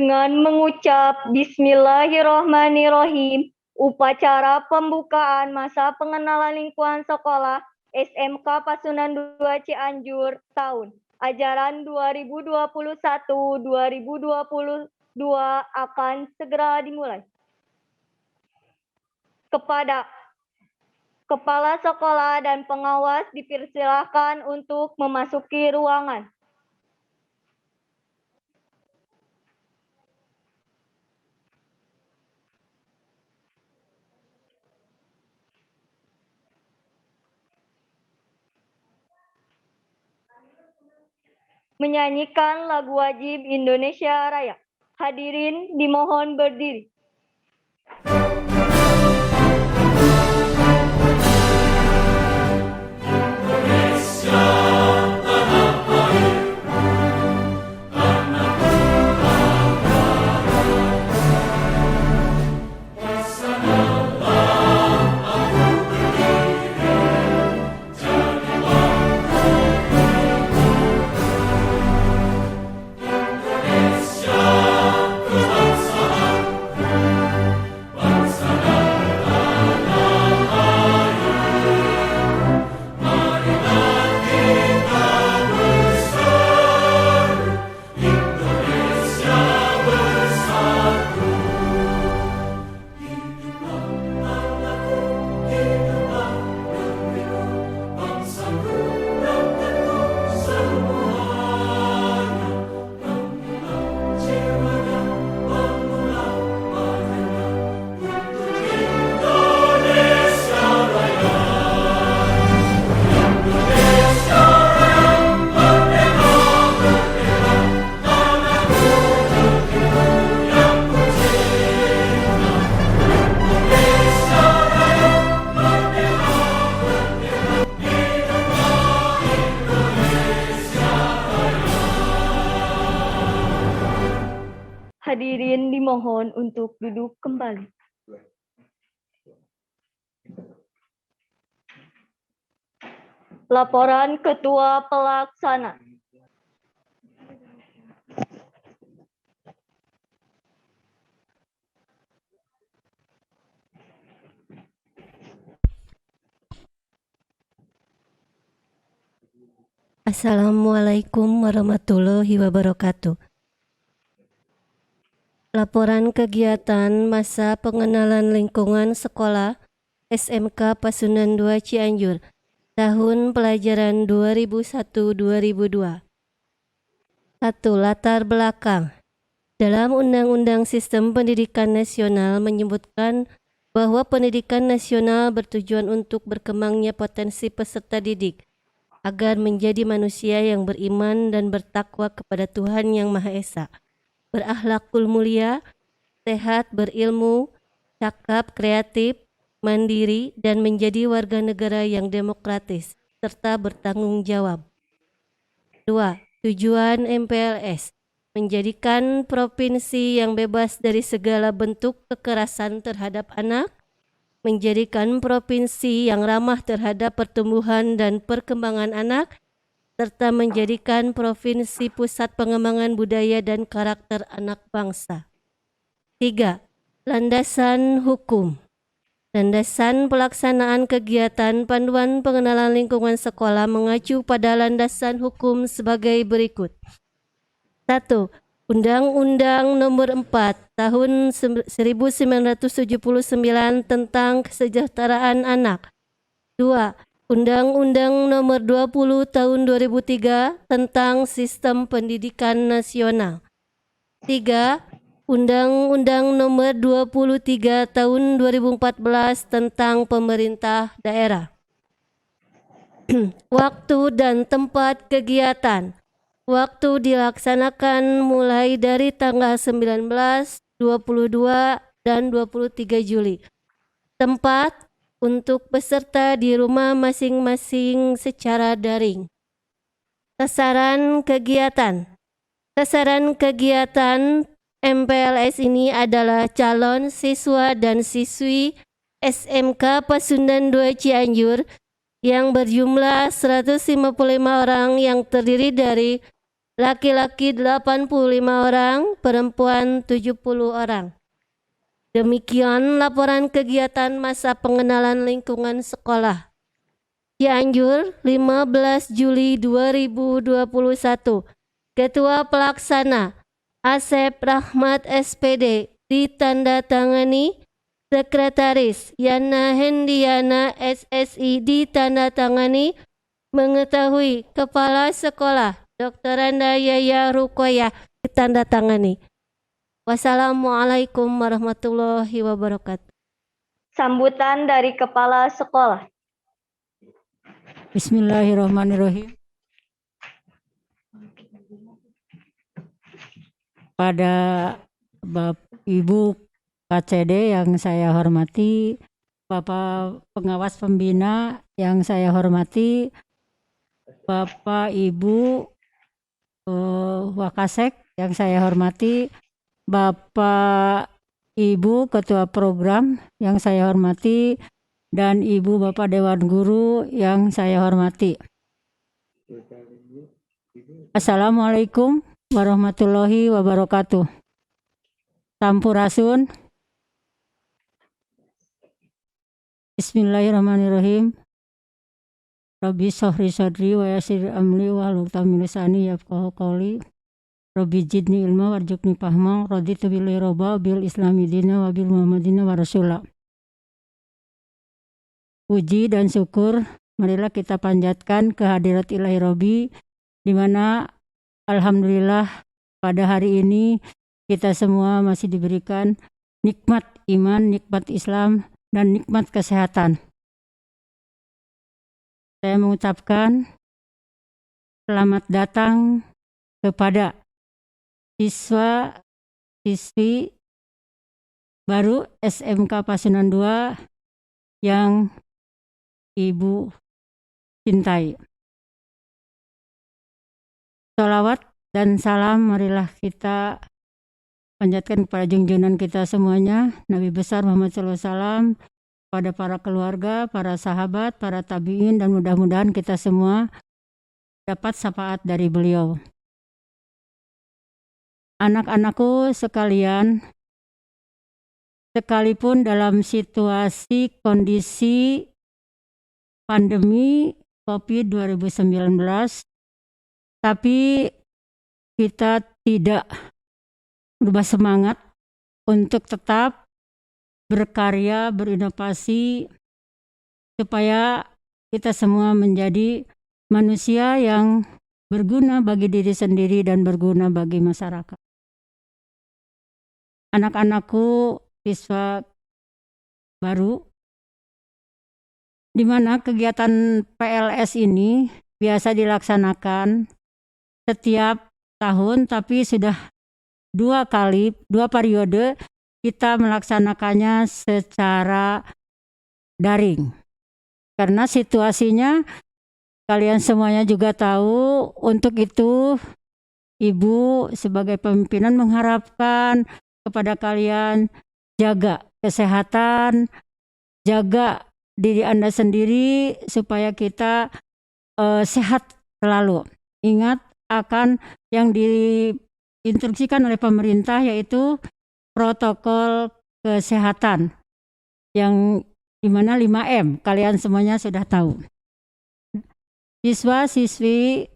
Dengan mengucap Bismillahirrohmanirrohim, upacara pembukaan masa pengenalan lingkungan sekolah SMK Pasundan 2 Cianjur tahun ajaran 2021-2022 akan segera dimulai. Kepada kepala sekolah dan pengawas dipersilakan untuk memasuki ruangan. Menyanyikan lagu wajib Indonesia Raya. Hadirin dimohon berdiri. Hadirin dimohon untuk duduk kembali. Laporan Ketua Pelaksana. Assalamualaikum warahmatullahi wabarakatuh. Laporan kegiatan masa pengenalan lingkungan sekolah SMK Pasundan 2 Cianjur tahun pelajaran 2001-2002. 1. Latar belakang. Dalam Undang-Undang Sistem Pendidikan Nasional menyebutkan bahwa pendidikan nasional bertujuan untuk berkembangnya potensi peserta didik agar menjadi manusia yang beriman dan bertakwa kepada Tuhan Yang Maha Esa, berakhlakul mulia, sehat, berilmu, cakap, kreatif, mandiri, dan menjadi warga negara yang demokratis, serta bertanggung jawab. 2. Tujuan MPLS, menjadikan provinsi yang bebas dari segala bentuk kekerasan terhadap anak, menjadikan provinsi yang ramah terhadap pertumbuhan dan perkembangan anak, serta menjadikan provinsi pusat pengembangan budaya dan karakter anak bangsa. 3. Landasan hukum. Landasan pelaksanaan kegiatan panduan pengenalan lingkungan sekolah mengacu pada landasan hukum sebagai berikut. 1. Undang-Undang Nomor 4 Tahun 1979 tentang Kesejahteraan Anak. 2. Undang-Undang Nomor 20 Tahun 2003 tentang Sistem Pendidikan Nasional. 3. Undang-Undang Nomor 23 Tahun 2014 tentang Pemerintah Daerah. Waktu dan tempat kegiatan. Waktu dilaksanakan mulai dari tanggal 19, 22, dan 23 Juli. Tempat untuk peserta di rumah masing-masing secara daring. Sasaran kegiatan. Sasaran kegiatan MPLS ini adalah calon siswa dan siswi SMK Pasundan 2 Cianjur yang berjumlah 155 orang yang terdiri dari laki-laki 85 orang, perempuan 70 orang. Demikian laporan kegiatan masa pengenalan lingkungan sekolah. Cianjur, 15 Juli 2021. Ketua Pelaksana Asep Rahmat SPD, ditandatangani. Sekretaris Yana Hendiana SSI, ditandatangani. Mengetahui Kepala Sekolah Dr. Anda Yaya Rukoyah, ditandatangani. Wassalamualaikum warahmatullahi wabarakatuh. Sambutan dari Kepala Sekolah. Bismillahirrahmanirrahim. Pada Ibu KCD yang saya hormati, Bapak Pengawas Pembina yang saya hormati, Bapak Ibu Wakasek yang saya hormati, Bapak Ibu Ketua Program yang saya hormati, dan Ibu Bapak Dewan Guru yang saya hormati. Assalamualaikum warahmatullahi wabarakatuh. Sampurasun. Bismillahirrahmanirrahim. Rabbi shrah sadri wa yassir amri wahlul 'uqdatam min lisani yafqahu qawli. Rabbi zidni ilma warzuqni fahma. Raditu billahi robba bil islami dina wa bil muhammadina wa rasula. Puji dan syukur marilah kita panjatkan kehadirat Ilahi Robbi, di mana alhamdulillah pada hari ini kita semua masih diberikan nikmat iman, nikmat Islam, dan nikmat kesehatan. Saya mengucapkan selamat datang kepada siswa-siswi baru SMK Pasundan 2 yang Ibu cintai. Sholawat dan salam marilah kita panjatkan kepada junjungan kita semuanya, Nabi besar Muhammad SAW, pada para keluarga, para sahabat, para tabi'in, dan mudah-mudahan kita semua dapat syafaat dari beliau. Anak-anakku sekalian, sekalipun dalam situasi kondisi pandemi COVID 2019, tapi kita tidak berubah semangat untuk tetap berkarya, berinovasi, supaya kita semua menjadi manusia yang berguna bagi diri sendiri dan berguna bagi masyarakat. Anak-anakku siswa baru, di mana kegiatan PLS ini biasa dilaksanakan setiap tahun, tapi sudah dua periode kita melaksanakannya secara daring. Karena situasinya kalian semuanya juga tahu, untuk itu Ibu sebagai pimpinan mengharapkan kepada kalian jaga kesehatan, jaga diri Anda sendiri supaya kita sehat selalu. Ingat akan yang diinstruksikan oleh pemerintah, yaitu protokol kesehatan yang dimana 5M kalian semuanya sudah tahu. Siswa-siswi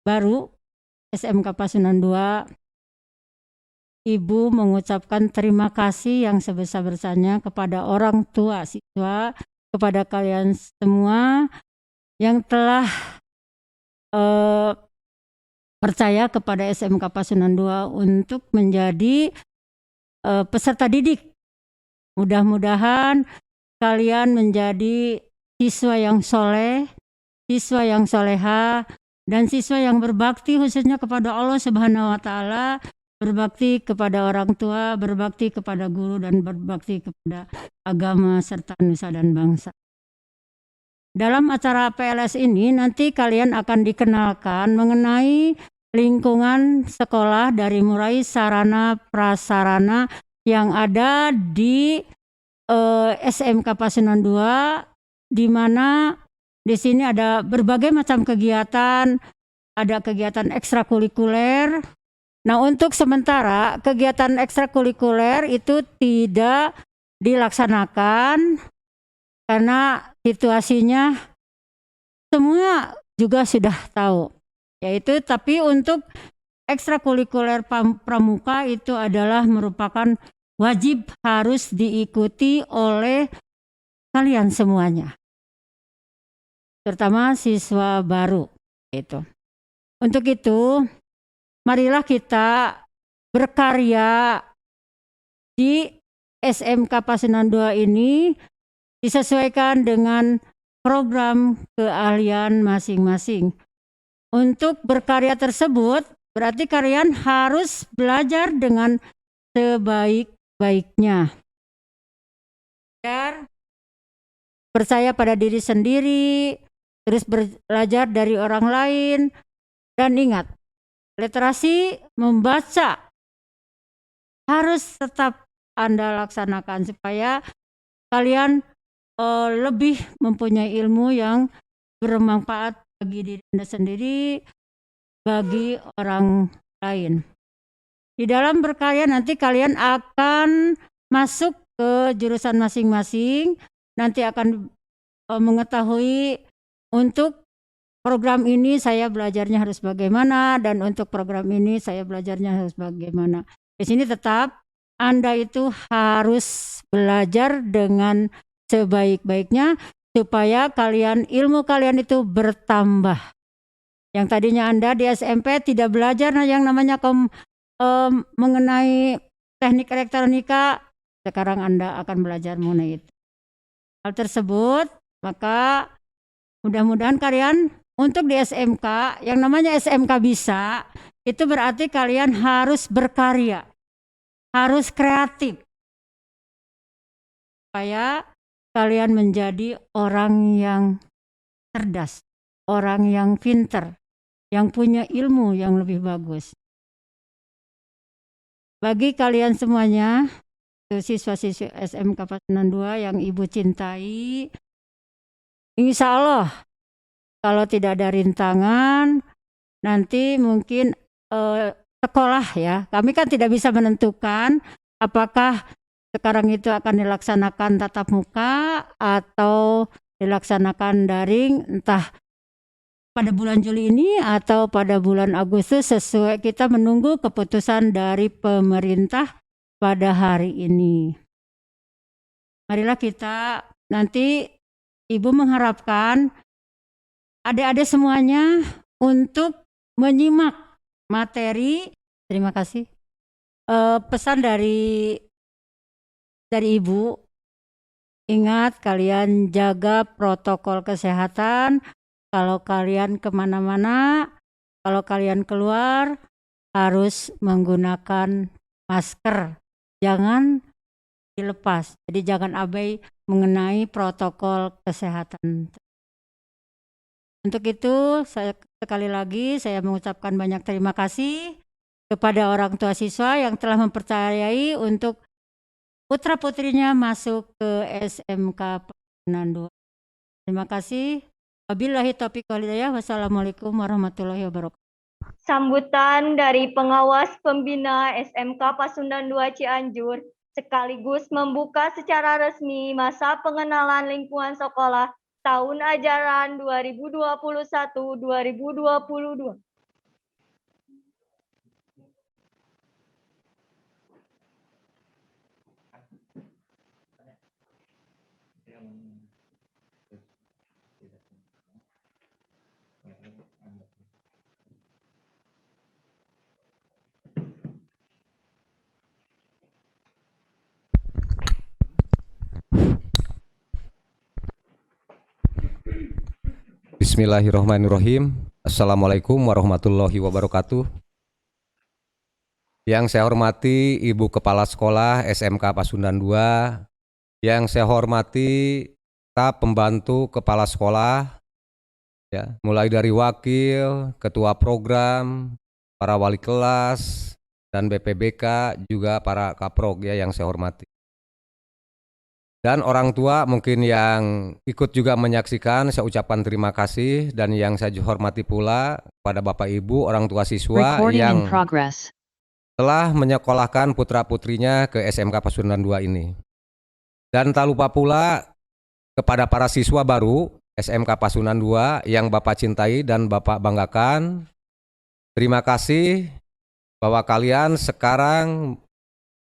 baru SMK Pasundan 2, Ibu mengucapkan terima kasih yang sebesar-besarnya kepada orang tua siswa, kepada kalian semua yang telah percaya kepada SMK Pasundan 2 untuk menjadi peserta didik. Mudah-mudahan kalian menjadi siswa yang soleh, siswa yang soleha, dan siswa yang berbakti khususnya kepada Allah Subhanahu wa Ta'ala, berbakti kepada orang tua, berbakti kepada guru, dan berbakti kepada agama serta nusa dan bangsa. Dalam acara PLS ini nanti kalian akan dikenalkan mengenai lingkungan sekolah dari mulai sarana prasarana yang ada di SMK Pasundan 2, di mana di sini ada berbagai macam kegiatan, ada kegiatan ekstrakurikuler. Nah, untuk sementara kegiatan ekstrakurikuler itu tidak dilaksanakan karena situasinya semua juga sudah tahu. Yaitu tapi untuk ekstrakurikuler pramuka itu adalah merupakan wajib harus diikuti oleh kalian semuanya. Terutama siswa baru itu. Untuk itu, marilah kita berkarya di SMK Pasundan 2 ini disesuaikan dengan program keahlian masing-masing. Untuk berkarya tersebut, berarti kalian harus belajar dengan sebaik-baiknya. Percaya pada diri sendiri, terus belajar dari orang lain, dan ingat, literasi membaca harus tetap Anda laksanakan supaya kalian lebih mempunyai ilmu yang bermanfaat bagi diri Anda sendiri, bagi orang lain. Di dalam berkarya nanti kalian akan masuk ke jurusan masing-masing, nanti akan mengetahui untuk program ini saya belajarnya harus bagaimana dan untuk program ini saya belajarnya harus bagaimana. Di sini tetap Anda itu harus belajar dengan sebaik-baiknya supaya ilmu kalian itu bertambah. Yang tadinya Anda di SMP tidak belajar yang namanya mengenai teknik elektronika, sekarang Anda akan belajar mengenai itu. Hal tersebut, maka mudah-mudahan kalian untuk di SMK, yang namanya SMK bisa, itu berarti kalian harus berkarya, harus kreatif, supaya kalian menjadi orang yang cerdas, orang yang pinter, yang punya ilmu yang lebih bagus. Bagi kalian semuanya, siswa-siswi SMK Pasundan 2 yang Ibu cintai, insya Allah kalau tidak ada rintangan, nanti mungkin sekolah ya, kami kan tidak bisa menentukan apakah sekarang itu akan dilaksanakan tatap muka atau dilaksanakan daring, entah pada bulan Juli ini atau pada bulan Agustus, sesuai kita menunggu keputusan dari pemerintah pada hari ini. Marilah kita nanti, Ibu mengharapkan adik-adik semuanya untuk menyimak materi. Terima kasih. Pesan dari Ibu, ingat kalian jaga protokol kesehatan. Kalau kalian kemana-mana, kalau kalian keluar harus menggunakan masker. Jangan dilepas. Jadi jangan abai mengenai protokol kesehatan. Untuk itu, sekali lagi saya mengucapkan banyak terima kasih kepada orang tua siswa yang telah mempercayai untuk putra-putrinya masuk ke SMK Pasundan 2. Terima kasih. Wabillahi taufiq wal hidayah. Wassalamualaikum warahmatullahi wabarakatuh. Sambutan dari pengawas pembina SMK Pasundan 2 Cianjur sekaligus membuka secara resmi masa pengenalan lingkungan sekolah tahun ajaran 2021-2022. Bismillahirrahmanirrahim. Assalamualaikum warahmatullahi wabarakatuh. Yang saya hormati Ibu Kepala Sekolah SMK Pasundan 2, yang saya hormati staf pembantu kepala sekolah, ya, mulai dari wakil, ketua program, para wali kelas, dan BPBK, juga para kaprog ya yang saya hormati. Dan orang tua mungkin yang ikut juga menyaksikan, saya ucapkan terima kasih, dan yang saya hormati pula kepada Bapak Ibu orang tua siswa Recording in yang progress. telah menyekolahkan putra-putrinya ke SMK Pasundan 2 ini. Dan tak lupa pula kepada para siswa baru SMK Pasundan 2 yang Bapak cintai dan Bapak banggakan, terima kasih bahwa kalian sekarang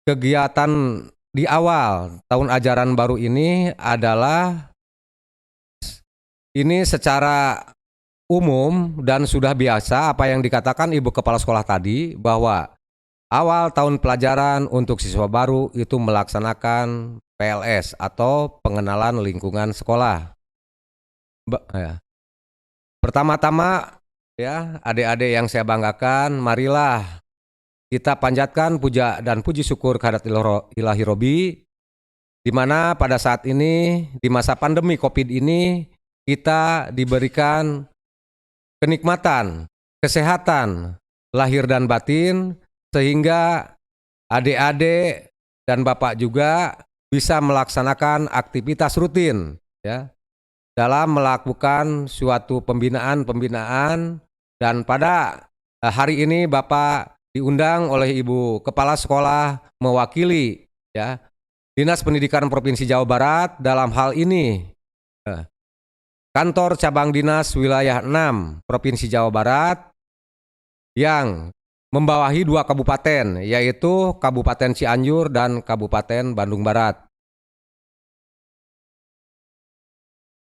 kegiatan di awal tahun ajaran baru ini adalah ini secara umum dan sudah biasa apa yang dikatakan Ibu Kepala Sekolah tadi, bahwa awal tahun pelajaran untuk siswa baru itu melaksanakan PLS atau pengenalan lingkungan sekolah. Pertama-tama ya, adik-adik yang saya banggakan, marilah kita panjatkan puja dan puji syukur kehadirat Ilahi Robi, di mana pada saat ini di masa pandemi Covid ini kita diberikan kenikmatan, kesehatan lahir dan batin, sehingga adik-adik dan Bapak juga bisa melaksanakan aktivitas rutin ya dalam melakukan suatu pembinaan, dan pada hari ini Bapak diundang oleh Ibu Kepala Sekolah mewakili ya Dinas Pendidikan Provinsi Jawa Barat, dalam hal ini Kantor Cabang Dinas Wilayah 6 Provinsi Jawa Barat yang membawahi 2 kabupaten, yaitu Kabupaten Cianjur dan Kabupaten Bandung Barat.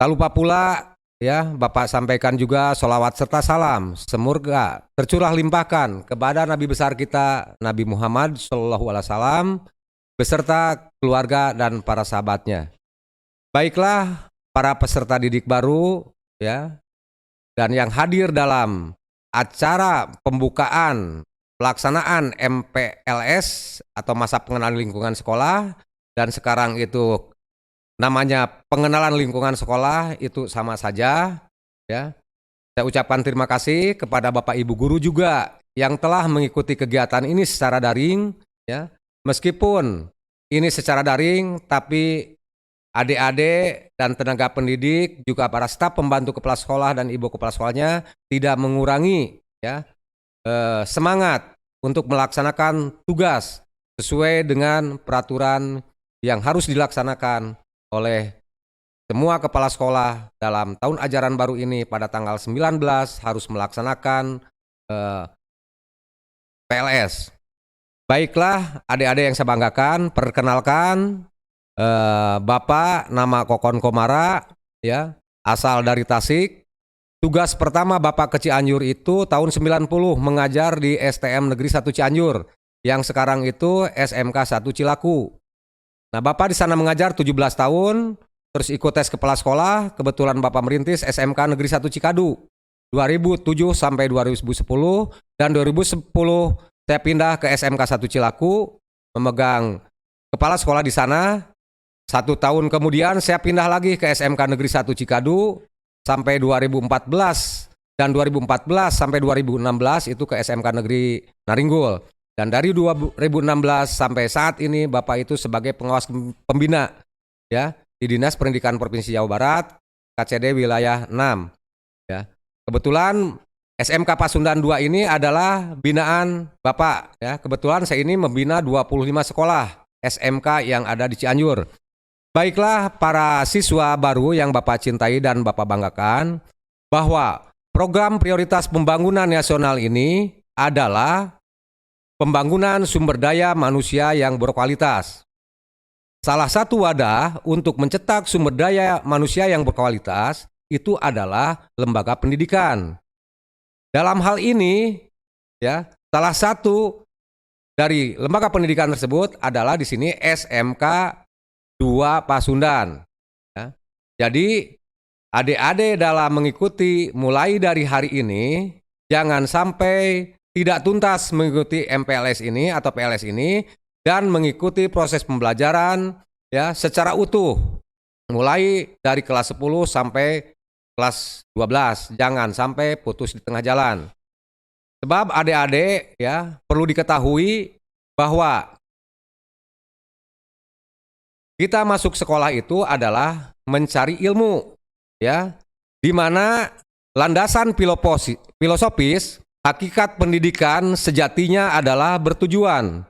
Tak lupa pula ya, Bapak sampaikan juga sholawat serta salam semoga tercurah limpahkan kepada Nabi besar kita Nabi Muhammad SAW beserta keluarga dan para sahabatnya. Baiklah para peserta didik baru ya, dan yang hadir dalam acara pembukaan pelaksanaan MPLS atau masa pengenalan lingkungan sekolah, dan sekarang itu namanya pengenalan lingkungan sekolah, itu sama saja ya. Saya ucapkan terima kasih kepada Bapak Ibu guru juga yang telah mengikuti kegiatan ini secara daring ya. Meskipun ini secara daring, tapi adik-adik dan tenaga pendidik juga para staf pembantu kepala sekolah dan ibu kepala sekolahnya tidak mengurangi ya semangat untuk melaksanakan tugas sesuai dengan peraturan yang harus dilaksanakan oleh semua kepala sekolah dalam tahun ajaran baru ini. Pada tanggal 19 harus melaksanakan PLS. Baiklah adik-adik yang saya banggakan, perkenalkan Bapak nama Kokon Komara ya, asal dari Tasik. Tugas pertama Bapak ke Cianjur itu tahun 90 mengajar di STM Negeri 1 Cianjur yang sekarang itu SMK 1 Cilaku. Nah, Bapak di sana mengajar 17 tahun, terus ikut tes kepala sekolah, kebetulan Bapak merintis SMK Negeri 1 Cikadu 2007 sampai 2010, dan 2010 saya pindah ke SMK 1 Cilaku memegang kepala sekolah di sana. 1 tahun kemudian saya pindah lagi ke SMK Negeri 1 Cikadu sampai 2014, dan 2014 sampai 2016 itu ke SMK Negeri Naringgul. Dan dari 2016 sampai saat ini Bapak itu sebagai pengawas pembina ya di Dinas Pendidikan Provinsi Jawa Barat, KCD wilayah 6 ya. Kebetulan SMK Pasundan 2 ini adalah binaan Bapak ya. Kebetulan saya ini membina 25 sekolah SMK yang ada di Cianjur. Baiklah para siswa baru yang Bapak cintai dan Bapak banggakan, bahwa program prioritas pembangunan nasional ini adalah pembangunan sumber daya manusia yang berkualitas. Salah satu wadah untuk mencetak sumber daya manusia yang berkualitas itu adalah lembaga pendidikan. Dalam hal ini, ya, salah satu dari lembaga pendidikan tersebut adalah di sini SMK 2 Pasundan. Ya. Jadi adik-adik dalam mengikuti mulai dari hari ini jangan sampai tidak tuntas mengikuti MPLS ini atau PLS ini, dan mengikuti proses pembelajaran ya secara utuh mulai dari kelas 10 sampai kelas 12. Jangan sampai putus di tengah jalan. Sebab adik-adik ya perlu diketahui bahwa kita masuk sekolah itu adalah mencari ilmu, ya, di mana landasan filosofis hakikat pendidikan sejatinya adalah bertujuan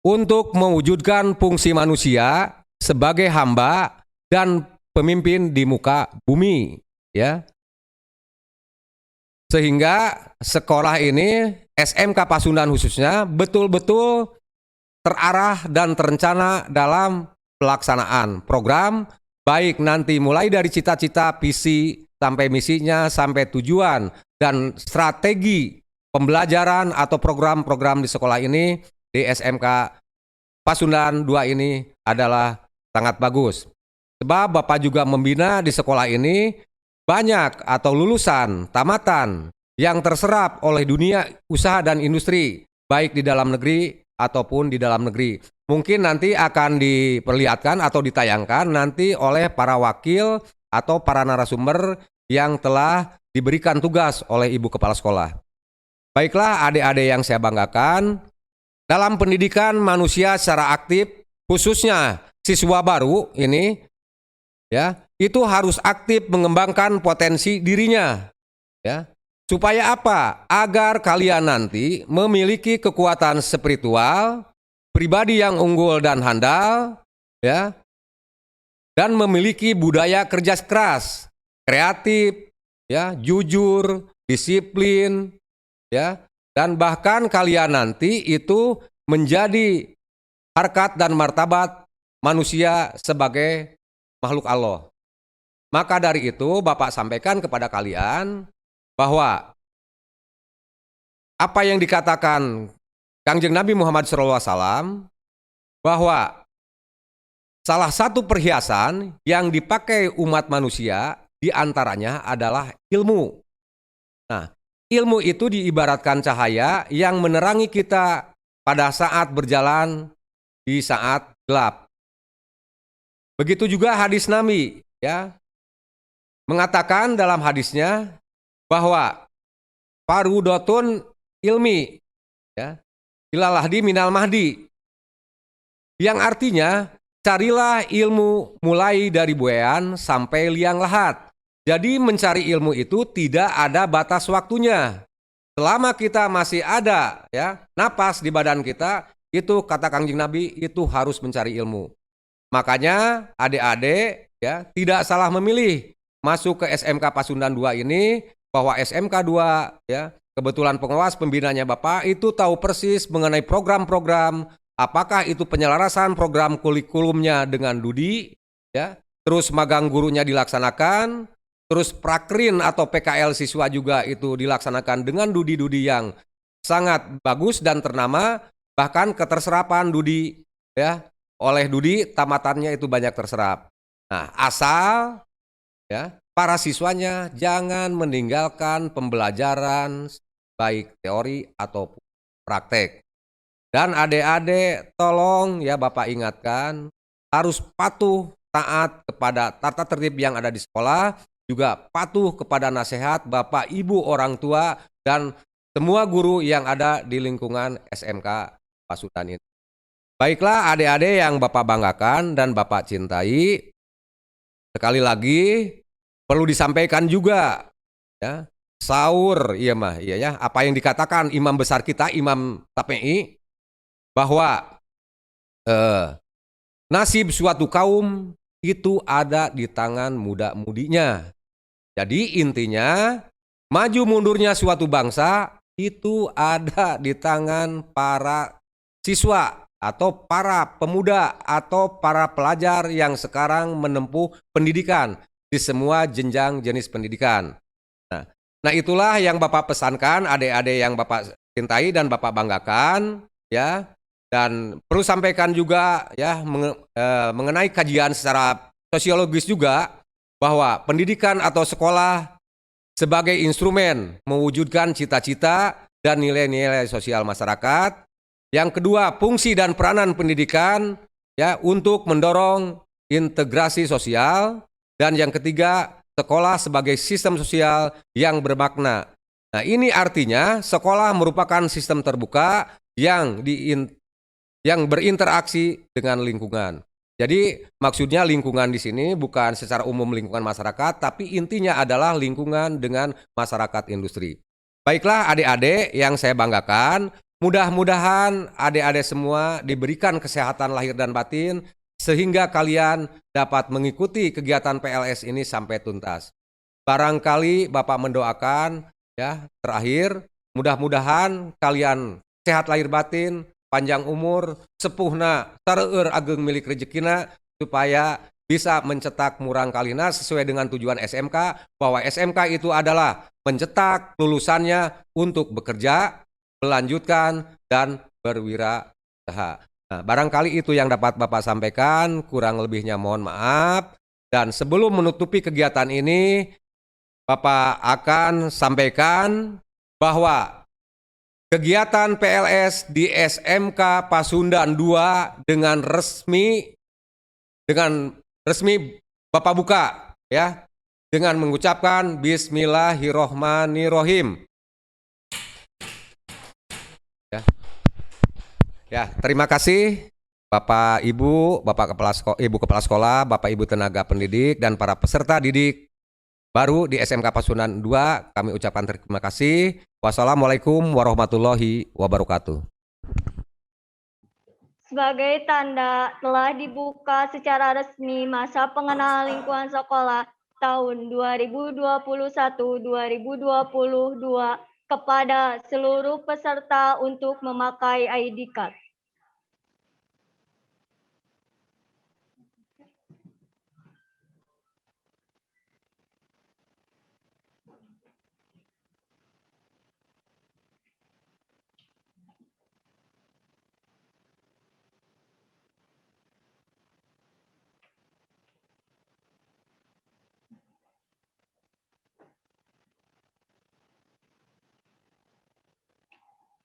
untuk mewujudkan fungsi manusia sebagai hamba dan pemimpin di muka bumi, ya. Sehingga sekolah ini, SMK Pasundan khususnya, betul-betul terarah dan terencana dalam pelaksanaan program, baik nanti mulai dari cita-cita, visi, sampai misinya, sampai tujuan, dan strategi pembelajaran atau program-program di sekolah ini, di SMK Pasundan 2 ini adalah sangat bagus. Sebab Bapak juga membina di sekolah ini banyak atau lulusan, tamatan yang terserap oleh dunia usaha dan industri, baik di dalam negeri ataupun di dalam negeri. Mungkin nanti akan diperlihatkan atau ditayangkan nanti oleh para wakil atau para narasumber yang telah diberikan tugas oleh Ibu Kepala Sekolah. Baiklah adik-adik yang saya banggakan, dalam pendidikan manusia secara aktif, khususnya siswa baru ini, ya, itu harus aktif mengembangkan potensi dirinya, ya. Supaya apa? Agar kalian nanti memiliki kekuatan spiritual, pribadi yang unggul dan handal, ya, dan memiliki budaya kerja keras, kreatif, ya, jujur, disiplin, ya, dan bahkan kalian nanti itu menjadi harkat dan martabat manusia sebagai makhluk Allah. Maka dari itu Bapak sampaikan kepada kalian bahwa apa yang dikatakan Kangjeng Nabi Muhammad SAW, bahwa salah satu perhiasan yang dipakai umat manusia diantaranya adalah ilmu. Nah, ilmu itu diibaratkan cahaya yang menerangi kita pada saat berjalan di saat gelap. Begitu juga hadis Nabi, ya, mengatakan dalam hadisnya bahwa farudotun ilmi, ya, ilalahdi minal mahdi, yang artinya carilah ilmu mulai dari buayan sampai liang lahat. Jadi mencari ilmu itu tidak ada batas waktunya. Selama kita masih ada, ya, napas di badan kita, itu kata Kangjeng Nabi, itu harus mencari ilmu. Makanya adik-adik, ya, tidak salah memilih masuk ke SMK Pasundan 2 ini, bahwa SMK 2, ya, kebetulan pengawas pembinanya Bapak itu tahu persis mengenai program-program, apakah itu penyelarasan program kurikulumnya dengan Dudi, ya, terus magang gurunya dilaksanakan, terus prakrin atau PKL siswa juga itu dilaksanakan dengan Dudi-Dudi yang sangat bagus dan ternama, bahkan keterserapan Dudi, ya, oleh Dudi tamatannya itu banyak terserap. Nah, asal, ya, para siswanya jangan meninggalkan pembelajaran baik teori ataupun praktek. Dan adik-adik tolong, ya, Bapak ingatkan, harus patuh taat kepada tata tertib yang ada di sekolah, juga patuh kepada nasihat Bapak Ibu orang tua dan semua guru yang ada di lingkungan SMK Pasundan ini. Baiklah adik-adik yang Bapak banggakan dan Bapak cintai, sekali lagi perlu disampaikan juga, ya, sahur, iya mah, iya ya, apa yang dikatakan imam besar kita, Imam Tape'i, bahwa nasib suatu kaum itu ada di tangan muda-mudinya. Jadi intinya maju mundurnya suatu bangsa itu ada di tangan para siswa atau para pemuda atau para pelajar yang sekarang menempuh pendidikan di semua jenjang jenis pendidikan. Nah itulah yang Bapak pesankan adik-adik yang Bapak cintai dan Bapak banggakan, ya. Dan perlu sampaikan juga, ya, mengenai kajian secara sosiologis juga, bahwa pendidikan atau sekolah sebagai instrumen mewujudkan cita-cita dan nilai-nilai sosial masyarakat. Yang kedua, fungsi dan peranan pendidikan, ya, untuk mendorong integrasi sosial. Dan yang ketiga, sekolah sebagai sistem sosial yang bermakna. Nah, ini artinya sekolah merupakan sistem terbuka yang berinteraksi dengan lingkungan. Jadi maksudnya lingkungan di sini bukan secara umum lingkungan masyarakat, tapi intinya adalah lingkungan dengan masyarakat industri. Baiklah adik-adik yang saya banggakan, mudah-mudahan adik-adik semua diberikan kesehatan lahir dan batin, sehingga kalian dapat mengikuti kegiatan PLS ini sampai tuntas. Barangkali Bapak mendoakan ya terakhir, mudah-mudahan kalian sehat lahir batin, panjang umur, sepuhna, sareur ageng milik rezekina, supaya bisa mencetak murang kalina sesuai dengan tujuan SMK, bahwa SMK itu adalah mencetak lulusannya untuk bekerja, melanjutkan, dan berwirausaha. Nah, barangkali itu yang dapat Bapak sampaikan, kurang lebihnya mohon maaf. Dan sebelum menutupi kegiatan ini, Bapak akan sampaikan bahwa kegiatan PLS di SMK Pasundan 2 dengan resmi Bapak buka ya dengan mengucapkan Bismillahirrohmanirrohim. Ya, terima kasih Bapak Ibu, Ibu Kepala Sekolah, Bapak Ibu tenaga pendidik dan para peserta didik baru di SMK Pasundan 2, kami ucapkan terima kasih. Wassalamualaikum warahmatullahi wabarakatuh. Sebagai tanda telah dibuka secara resmi masa pengenalan lingkungan sekolah tahun 2021-2022 kepada seluruh peserta untuk memakai ID card.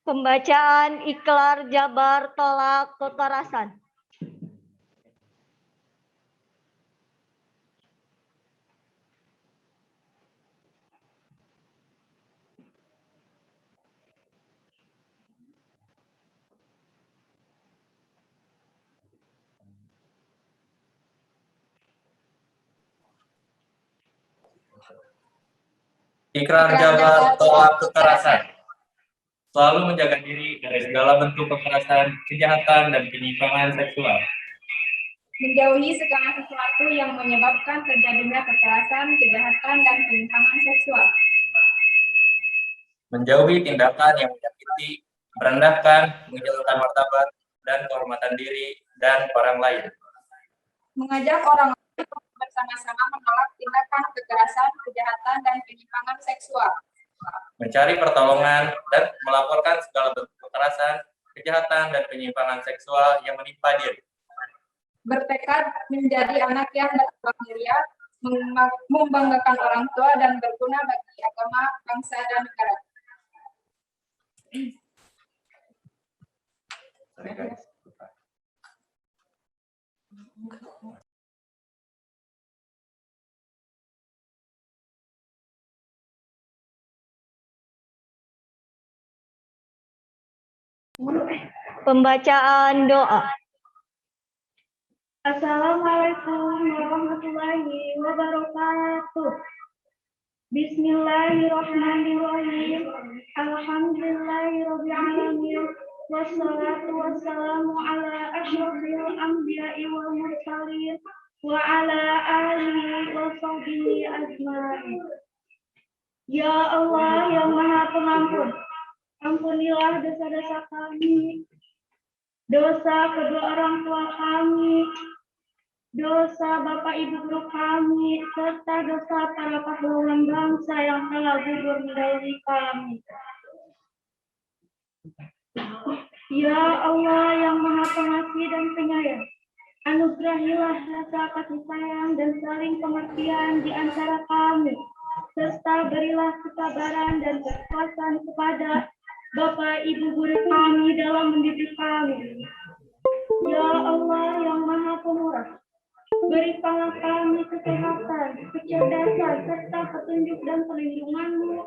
Pembacaan ikrar Jabar tolak kekerasan. Ikrar Jabar tolak kekerasan. Selalu menjaga diri dari segala bentuk kekerasan, kejahatan, dan penyimpangan seksual. Menjauhi segala sesuatu yang menyebabkan terjadinya kekerasan, kejahatan, dan penyimpangan seksual. Menjauhi tindakan yang menyakiti, merendahkan, menghilangkan martabat, dan kehormatan diri dan orang lain. Mengajak orang lain bersama-sama menolak tindakan kekerasan, kejahatan, dan penyimpangan seksual. Mencari pertolongan dan melaporkan segala bentuk kekerasan, kejahatan, dan penyimpangan seksual yang menimpa diri. Bertekad menjadi anak yang berakhlak mulia, membanggakan orang tua, dan berguna bagi agama, bangsa, dan negara. Pembacaan doa. Assalamualaikum warahmatullahi wabarakatuh. Bismillahirrahmanirrahim. Alhamdulillahirabbil alamin. Wassalatu wassalamu ala asyrofil anbiya'i wal mursalin wa ala alihi wa sahbihi ajma'in. Ya Allah yang Maha Pengampun, ampunilah dosa-dosa kami, dosa kedua orang tua kami, dosa Bapak Ibu guru kami, serta dosa para pahlawan bangsa yang telah gugur mendahului kami. Ya Allah yang Maha Pengasih dan Penyayang, anugerahilah rasa kasih sayang dan saling pengertian di antara kami, serta berilah kesabaran dan kekuasaan kepada Bapak Ibu guru kami dalam mendidik kami. Ya Allah yang Maha Pemurah, berikanlah kami kesehatan, kecerdasan, serta petunjuk dan perlindungan-Mu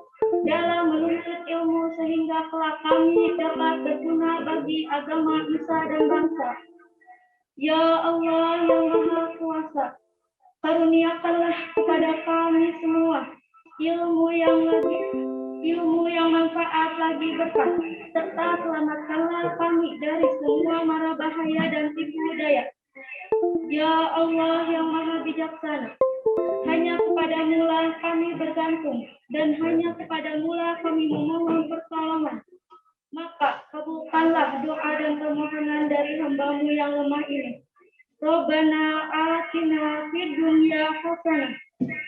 dalam menuntut ilmu sehingga kelak kami dapat berguna bagi agama, nusa, dan bangsa. Ya Allah yang Maha Kuasa, karuniakanlah kepada kami semua ilmu yang manfaat lagi berkah, serta selamatkanlah kami dari semua mara bahaya dan tipu daya. Ya Allah yang Maha Bijaksana, hanya kepadamu-lah kami bergantung, dan hanya kepadamu-lah kami memohon pertolongan. Maka kabulkanlah doa dan permohonan dari hamba-Mu yang lemah ini. Rabbana atina fid dunya hasanah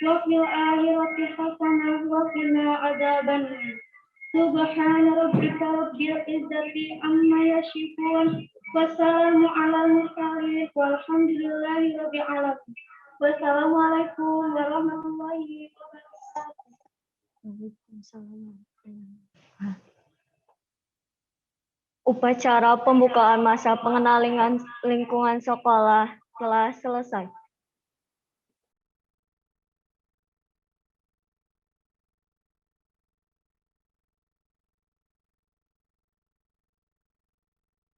wa fil akhirati hasanah wa qina adzabannar. Subhana rabbika rabbil izzati amma yasifun wa salamun alal mursalin walhamdulillahi rabbil alamin. Wassalamualaikum warahmatullahi wabarakatuh. Upacara pembukaan masa pengenalan lingkungan sekolah telah selesai.